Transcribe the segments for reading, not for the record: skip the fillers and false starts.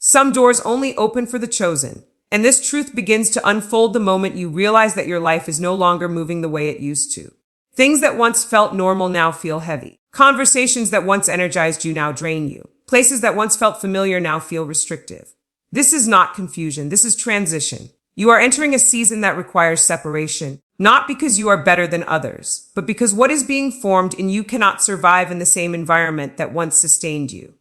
Some doors only open for the chosen, and this truth begins to unfold the moment you realize that your life is no longer moving the way it used to. Things that once felt normal now feel heavy. Conversations that once energized you now drain you. Places that once felt familiar now feel restrictive. This is not confusion, this is transition. You are entering a season that requires separation, not because you are better than others, but because what is being formed in you cannot survive in the same environment that once sustained you.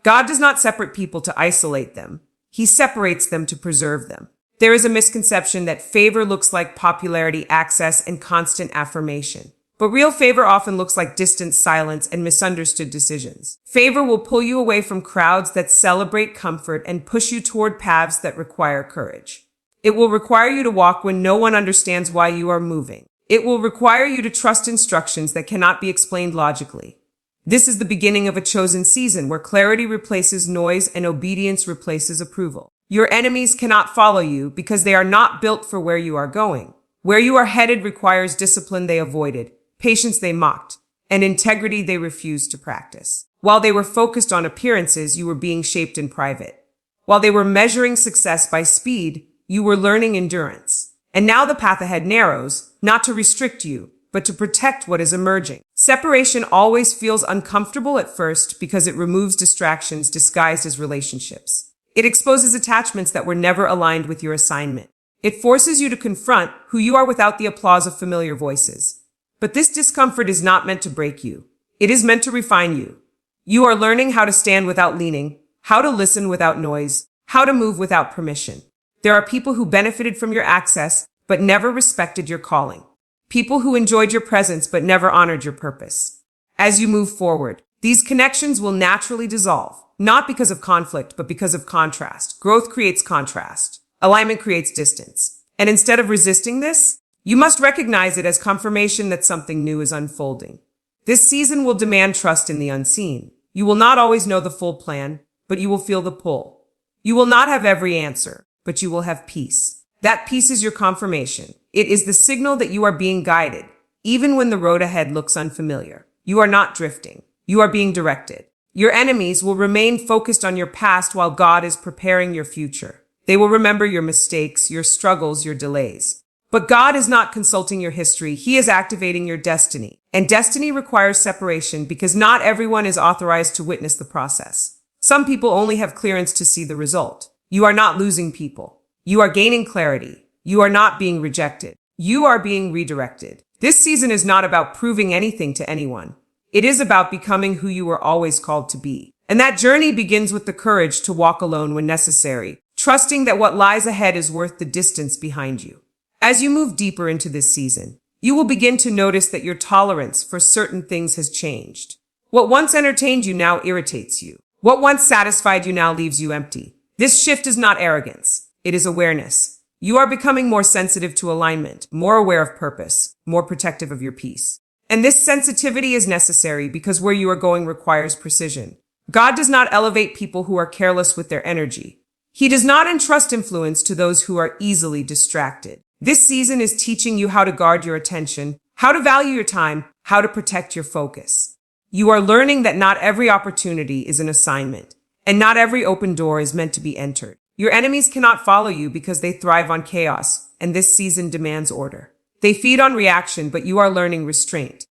God does not separate people to isolate them. He separates them to preserve them. There is a misconception that favor looks like popularity, access, and constant affirmation. But real favor often looks like distance, silence, and misunderstood decisions. Favor will pull you away from crowds that celebrate comfort and push you toward paths that require courage. It will require you to walk when no one understands why you are moving. It will require you to trust instructions that cannot be explained logically. This is the beginning of a chosen season where clarity replaces noise and obedience replaces approval. Your enemies cannot follow you because they are not built for where you are going. Where you are headed requires discipline they avoided, patience they mocked, and integrity they refused to practice. While they were focused on appearances, you were being shaped in private. While they were measuring success by speed, you were learning endurance. And now the path ahead narrows, not to restrict you, but to protect what is emerging. Separation always feels uncomfortable at first because it removes distractions disguised as relationships. It exposes attachments that were never aligned with your assignment. It forces you to confront who you are without the applause of familiar voices. But this discomfort is not meant to break you. It is meant to refine you. You are learning how to stand without leaning, how to listen without noise, how to move without permission. There are people who benefited from your access, but never respected your calling. People who enjoyed your presence but never honored your purpose. As you move forward, these connections will naturally dissolve, not because of conflict, but because of contrast. Growth creates contrast. Alignment creates distance. And instead of resisting this, you must recognize it as confirmation that something new is unfolding. This season will demand trust in the unseen. You will not always know the full plan, but you will feel the pull. You will not have every answer, but you will have peace. That peace is your confirmation. It is the signal that you are being guided, even when the road ahead looks unfamiliar. You are not drifting. You are being directed. Your enemies will remain focused on your past while God is preparing your future. They will remember your mistakes, your struggles, your delays. But God is not consulting your history. He is activating your destiny. And destiny requires separation because not everyone is authorized to witness the process. Some people only have clearance to see the result. You are not losing people. You are gaining clarity. You are not being rejected. You are being redirected. This season is not about proving anything to anyone. It is about becoming who you were always called to be. And that journey begins with the courage to walk alone when necessary, trusting that what lies ahead is worth the distance behind you. As you move deeper into this season, you will begin to notice that your tolerance for certain things has changed. What once entertained you now irritates you. What once satisfied you now leaves you empty. This shift is not arrogance. It is awareness. You are becoming more sensitive to alignment, more aware of purpose, more protective of your peace. And this sensitivity is necessary because where you are going requires precision. God does not elevate people who are careless with their energy. He does not entrust influence to those who are easily distracted. This season is teaching you how to guard your attention, how to value your time, how to protect your focus. You are learning that not every opportunity is an assignment, and not every open door is meant to be entered. Your enemies cannot follow you because they thrive on chaos, and this season demands order. They feed on reaction, but you are learning restraint.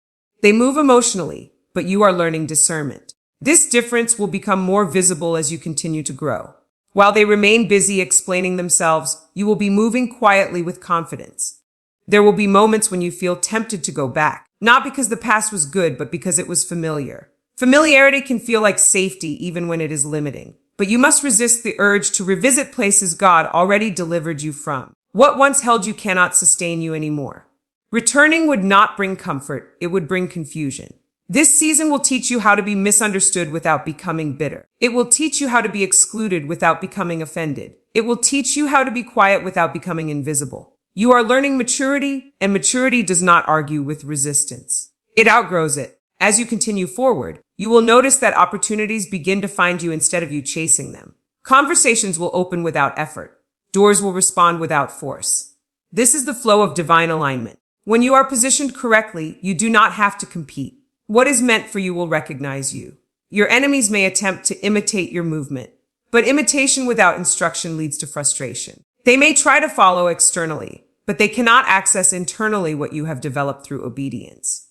They move emotionally, but you are learning discernment. This difference will become more visible as you continue to grow. While they remain busy explaining themselves, you will be moving quietly with confidence. There will be moments when you feel tempted to go back, not because the past was good, but because it was familiar. Familiarity can feel like safety even when it is limiting. But you must resist the urge to revisit places God already delivered you from. What once held you cannot sustain you anymore. Returning would not bring comfort, it would bring confusion. This season will teach you how to be misunderstood without becoming bitter. It will teach you how to be excluded without becoming offended. It will teach you how to be quiet without becoming invisible. You are learning maturity, and maturity does not argue with resistance. It outgrows it. As you continue forward, you will notice that opportunities begin to find you instead of you chasing them. Conversations will open without effort. Doors will respond without force. This is the flow of divine alignment. When you are positioned correctly, you do not have to compete. What is meant for you will recognize you. Your enemies may attempt to imitate your movement, But imitation without instruction leads to frustration. They may try to follow externally, but they cannot access internally what you have developed through obedience.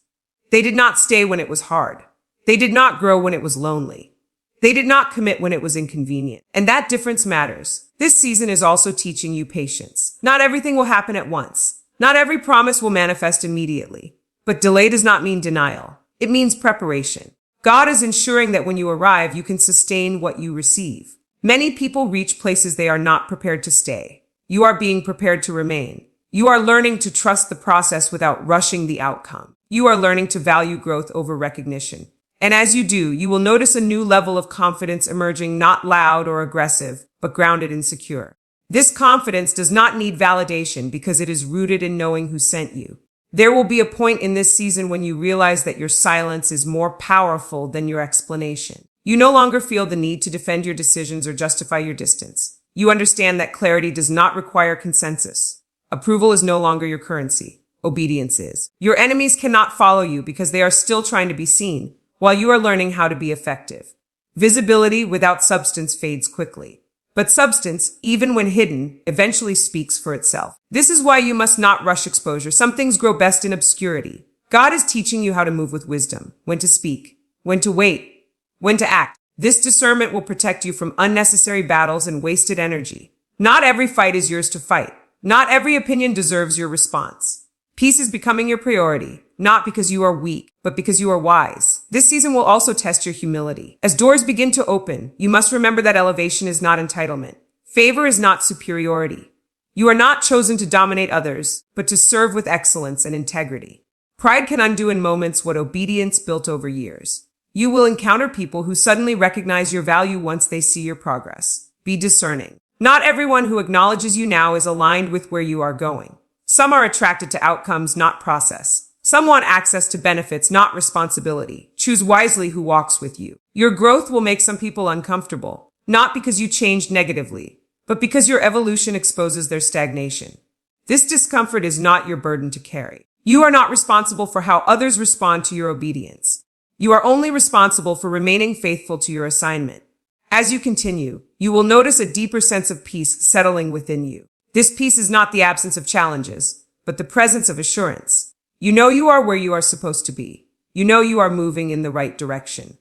They did not stay when it was hard. They did not grow when it was lonely. They did not commit when it was inconvenient. And that difference matters. This season is also teaching you patience. Not everything will happen at once. Not every promise will manifest immediately. But delay does not mean denial. It means preparation. God is ensuring that when you arrive, you can sustain what you receive. Many people reach places they are not prepared to stay. You are being prepared to remain. You are learning to trust the process without rushing the outcome. You are learning to value growth over recognition. And as you do, you will notice a new level of confidence emerging, not loud or aggressive, but grounded and secure. This confidence does not need validation because it is rooted in knowing who sent you. There will be a point in this season when you realize that your silence is more powerful than your explanation. You no longer feel the need to defend your decisions or justify your distance. You understand that clarity does not require consensus. Approval is no longer your currency. Obedience is. Your enemies cannot follow you because they are still trying to be seen, while you are learning how to be effective. Visibility without substance fades quickly. But substance, even when hidden, eventually speaks for itself. This is why you must not rush exposure. Some things grow best in obscurity. God is teaching you how to move with wisdom, when to speak, when to wait, when to act. This discernment will protect you from unnecessary battles and wasted energy. Not every fight is yours to fight. Not every opinion deserves your response. Peace is becoming your priority, not because you are weak, but because you are wise. This season will also test your humility. As doors begin to open, you must remember that elevation is not entitlement. Favor is not superiority. You are not chosen to dominate others, but to serve with excellence and integrity. Pride can undo in moments what obedience built over years. You will encounter people who suddenly recognize your value once they see your progress. Be discerning. Not everyone who acknowledges you now is aligned with where you are going. Some are attracted to outcomes, not process. Some want access to benefits, not responsibility. Choose wisely who walks with you. Your growth will make some people uncomfortable, not because you changed negatively, but because your evolution exposes their stagnation. This discomfort is not your burden to carry. You are not responsible for how others respond to your obedience. You are only responsible for remaining faithful to your assignment. As you continue, you will notice a deeper sense of peace settling within you. This peace is not the absence of challenges, but the presence of assurance. You know you are where you are supposed to be. You know you are moving in the right direction.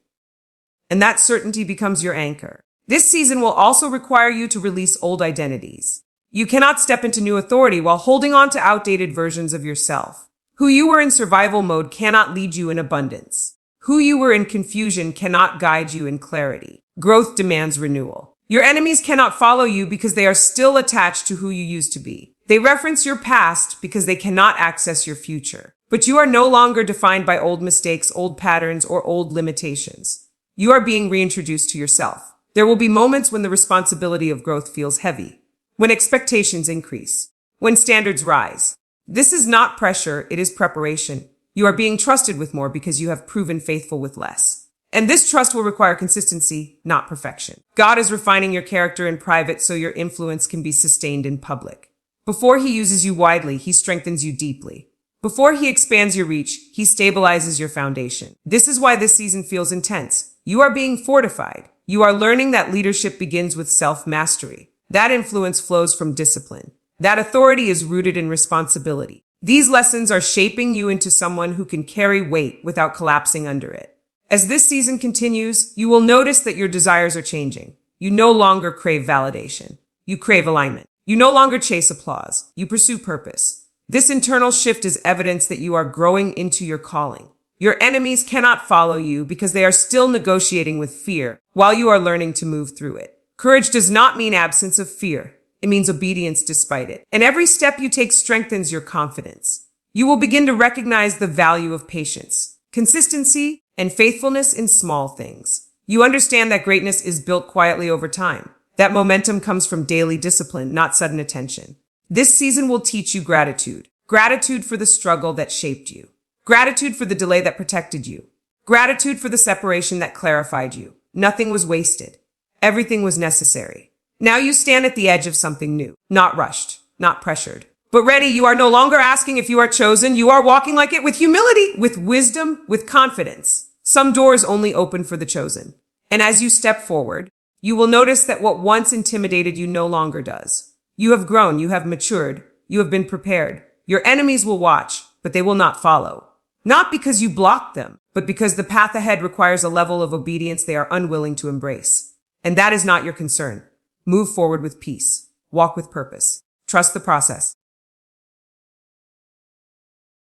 And that certainty becomes your anchor. This season will also require you to release old identities. You cannot step into new authority while holding on to outdated versions of yourself. Who you were in survival mode cannot lead you in abundance. Who you were in confusion cannot guide you in clarity. Growth demands renewal. Your enemies cannot follow you because they are still attached to who you used to be. They reference your past because they cannot access your future. But you are no longer defined by old mistakes, old patterns, or old limitations. You are being reintroduced to yourself. There will be moments when the responsibility of growth feels heavy, when expectations increase, when standards rise. This is not pressure, it is preparation. You are being trusted with more because you have proven faithful with less. And this trust will require consistency, not perfection. God is refining your character in private so your influence can be sustained in public. Before he uses you widely, he strengthens you deeply. Before he expands your reach, he stabilizes your foundation. This is why this season feels intense. You are being fortified. You are learning that leadership begins with self-mastery. That influence flows from discipline. That authority is rooted in responsibility. These lessons are shaping you into someone who can carry weight without collapsing under it. As this season continues, you will notice that your desires are changing. You no longer crave validation. You crave alignment. You no longer chase applause. You pursue purpose. This internal shift is evidence that you are growing into your calling. Your enemies cannot follow you because they are still negotiating with fear while you are learning to move through it. Courage does not mean absence of fear. It means obedience despite it. And every step you take strengthens your confidence. You will begin to recognize the value of patience, consistency, and faithfulness in small things. You understand that greatness is built quietly over time. That momentum comes from daily discipline, not sudden attention. This season will teach you gratitude. Gratitude for the struggle that shaped you. Gratitude for the delay that protected you. Gratitude for the separation that clarified you. Nothing was wasted. Everything was necessary. Now you stand at the edge of something new, not rushed, not pressured, but ready. You are no longer asking if you are chosen. You are walking like it with humility, with wisdom, with confidence. Some doors only open for the chosen. And as you step forward, You will notice that what once intimidated you no longer does. You have grown, you have matured, you have been prepared. Your enemies will watch, but they will not follow. Not because you blocked them, but because the path ahead requires a level of obedience they are unwilling to embrace. And that is not your concern. Move forward with peace. Walk with purpose. Trust the process.